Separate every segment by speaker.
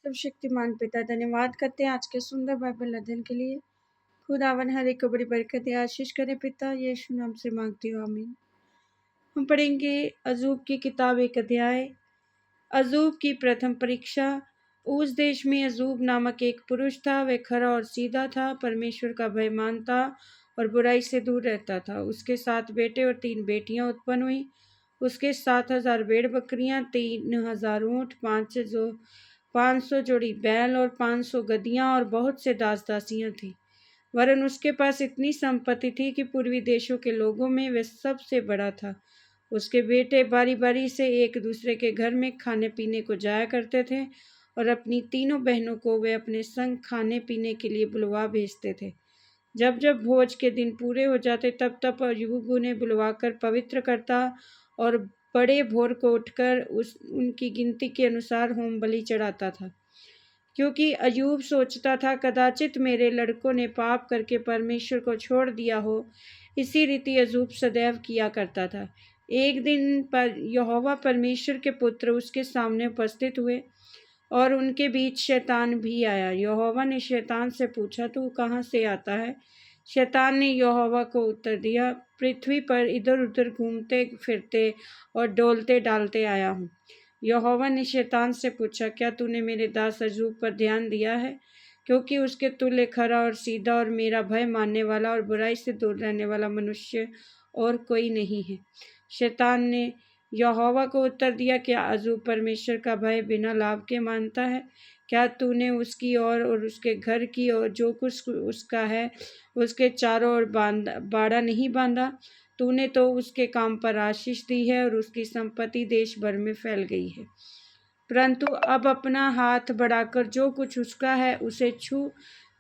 Speaker 1: सर्वशक्तिमान पिता धन्यवाद करते हैं आज के सुंदर बाइबल अध्ययन के लिए। खुदावन हर एक को बड़ी बरकत आशीष करे पिता, यीशु नाम से मांगती हूँ, आमीन। हम पढ़ेंगे अजूब की किताब एक अध्याय। अजूब की प्रथम परीक्षा। उस देश में अजूब नामक एक पुरुष था। वह खरा और सीधा था, परमेश्वर का भय मानता और बुराई से दूर रहता था। उसके 7 बेटे और 3 बेटियां उत्पन्न हुई। उसके 7,000 भेड़ बकरियां, 3,000 ऊँट, 500 जोड़ी बैल और 500 गदहियां और बहुत से दास दासियां थीं। वरन उसके पास इतनी संपत्ति थी कि पूर्वी देशों के लोगों में वह सबसे बड़ा था। उसके बेटे बारी बारी से एक दूसरे के घर में खाने पीने को जाया करते थे और अपनी तीनों बहनों को वे अपने संग खाने पीने के लिए बुलवा भेजते थे। जब जब भोज के दिन पूरे हो जाते तब तब अय्यूब उन्हें बुलवाकर पवित्र करता और बड़े भोर को उठकर उनकी गिनती के अनुसार होम बलि चढ़ाता था। क्योंकि अय्यूब सोचता था, कदाचित मेरे लड़कों ने पाप करके परमेश्वर को छोड़ दिया हो। इसी रीति अय्यूब सदैव किया करता था। एक दिन पर यहोवा परमेश्वर के पुत्र उसके सामने उपस्थित हुए और उनके बीच शैतान भी आया। यहोवा ने शैतान से पूछा, तू कहाँ से आता है? शैतान ने यहोवा को उत्तर दिया, पृथ्वी पर इधर उधर घूमते फिरते और डोलते डालते आया हूँ। यहोवा ने शैतान से पूछा, क्या तूने मेरे दास अय्यूब पर ध्यान दिया है? क्योंकि उसके तुल्य खरा और सीधा और मेरा भय मानने वाला और बुराई से दूर रहने वाला मनुष्य और कोई नहीं है। शैतान ने यहोवा को उत्तर दिया, क्या अय्यूब परमेश्वर का भय बिना लाभ के मानता है? क्या तूने उसकी और उसके घर की और जो कुछ उसका है उसके चारों ओर बाड़ा नहीं बांधा? तूने तो उसके काम पर आशीष दी है और उसकी संपत्ति देश भर में फैल गई है। परंतु अब अपना हाथ बढ़ाकर जो कुछ उसका है उसे छू,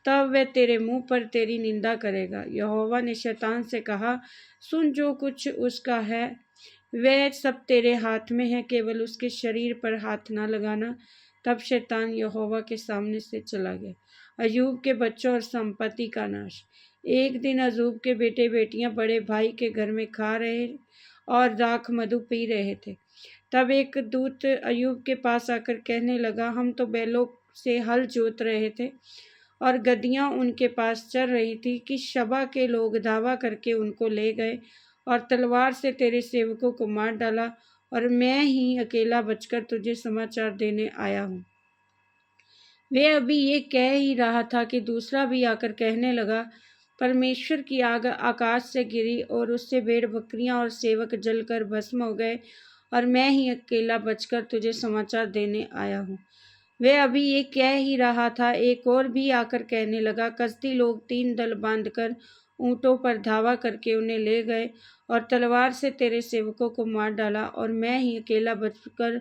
Speaker 1: तब वह तेरे मुंह पर तेरी निंदा करेगा। यहोवा ने शैतान से कहा, सुन, जो कुछ उसका है वह सब तेरे हाथ में है, केवल उसके शरीर पर हाथ ना लगाना। तब शैतान यहोवा के सामने से चला गया। अय्यूब के बच्चों और संपत्ति का नाश। एक दिन अय्यूब के बेटे बेटियां बड़े भाई के घर में खा रहे और दाख मधु पी रहे थे। तब एक दूत अय्यूब के पास आकर कहने लगा, हम तो बैलों से हल जोत रहे थे और गदहियां उनके पास चर रही थी कि शबा के लोग धावा करके उनको ले गए और तलवार से तेरे सेवकों को मार डाला, और मैं ही अकेला बचकर तुझे समाचार देने आया हूँ। वे अभी ये कह ही रहा था कि दूसरा भी आकर कहने लगा, परमेश्वर की आग आकाश से गिरी और उससे भेड़ बकरियां और सेवक जलकर भस्म हो गए, और मैं ही अकेला बचकर तुझे समाचार देने आया हूँ। वे अभी ये कह ही रहा था, एक और भी आकर कहने लगा, कसदी लोग 3 दल बांधकर ऊँटों पर धावा करके उन्हें ले गए और तलवार से तेरे सेवकों को मार डाला, और मैं ही अकेला बचकर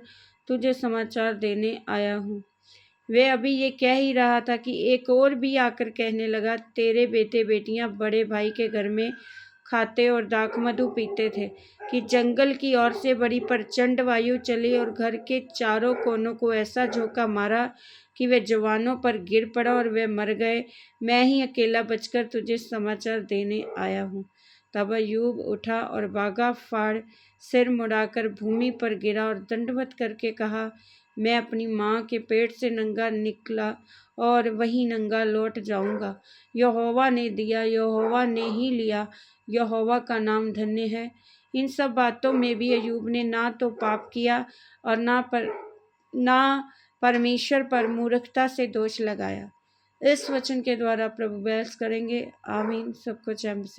Speaker 1: तुझे समाचार देने आया हूँ। वे अभी ये कह ही रहा था कि एक और भी आकर कहने लगा, तेरे बेटे बेटियां बड़े भाई के घर में खाते और दाख मधु पीते थे कि जंगल की ओर से बड़ी प्रचंड वायु चली और घर के चारों कोनों को ऐसा झोंका मारा कि वे जवानों पर गिर पड़ा और वे मर गए। मैं ही अकेला बचकर तुझे समाचार देने आया हूँ। तब अय्यूब उठा और बागा फाड़ सिर मुड़ाकर भूमि पर गिरा और दंडवत करके कहा, मैं अपनी माँ के पेट से नंगा निकला और वही नंगा लौट जाऊंगा। यहोवा ने दिया, यहोवा ने ही लिया, यहोवा का नाम धन्य है। इन सब बातों में भी अय्यूब ने ना तो पाप किया और ना परमेश्वर पर मूर्खता से दोष लगाया। इस वचन के द्वारा प्रभु बहस करेंगे। आमीन। सबको जय मसीह।